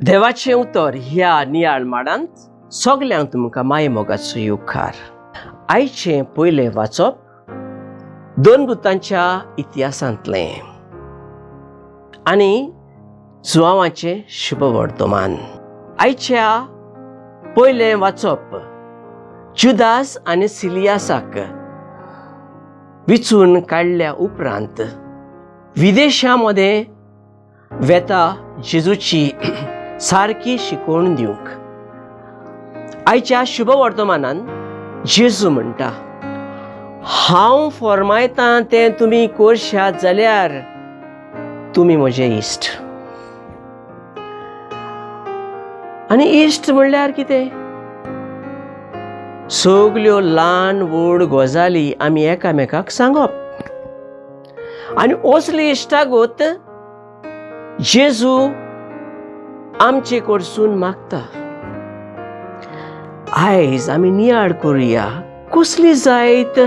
देवाचें उतर ह्या नियाळ माडांत सगल्यांक तुमकां माये मोगाचो येवकार. आयचें पयलें वाचप दोन भुतांच्या इतिहासांतलें आनी जुआंवाचें शुभ वर्तमान. आयच्या पयलें वाचप जुदास आनी सिलियासाक विचून काडल्या उपरांत विदेशांमध्ये वेता जेजूची सारकी शिकवण दिवंक. आयच्या शुभ वर्तमानान जेजू म्हणटा, हांव फरमायतां तें तुमी करशात जाल्यार तुमी म्हजे इश्ट. आनी इश्ट म्हणल्यार कितें? सगल्यो ल्हान व्हड गजाली आमी एकामेकाक सांगप. आनी असली इश्टागत जेजू आमचे कडसून मागता. आयज आमी नियाळ करुया, कसली जायत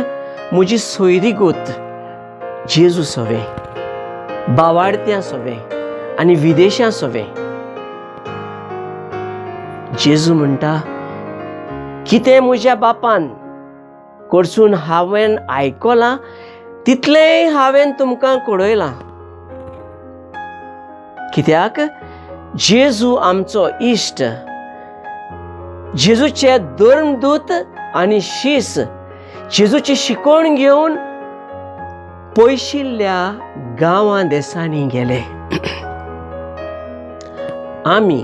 म्हजी सोयरी गोत जेजू सोवें, बावार्थ्यां सोवें आनी विदेशां सोवें. जेजू म्हणटा, कितें म्हज्या बापान कडसून हांवें आयकलां तितलेंय हांवें तुमकां कळयलां. कित्याक जेजू आमचो इश्ट. जेजूचे धर्मदूत आनी शीस जेजूची शिकवण घेवन पयशिल्ल्या गांवां देसांनी गेले. आमी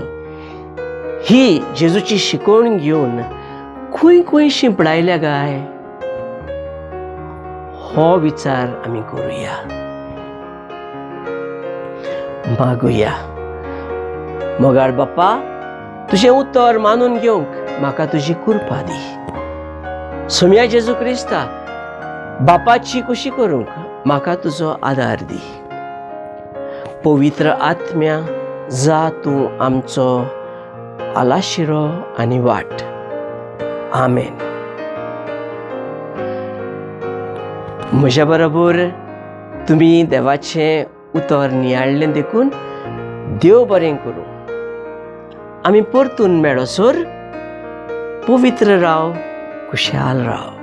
ही जेजूची शिकवण घेवन खंय खंय शिंपडायल्या गाय, हो विचार आमी करुया. मागुया. मोगाळ बाप्पा, तुजें उतर मानून घेवंक म्हाका तुजी कृपा दी. सोम्या जेजू क्रिस्ता, बापाची कुशी करूंक म्हाका तुजो आदार दी. पवित्र आत्म्या, जा तूं आमचो आलाशिरो आनी वाट. आमेन. म्हज्या बरोबर तुमी देवाचें उतर नियाळ्ळें देखून देव बरें करूं. आमी परतून मेळोसर पवित्र राव, खुशाल राव.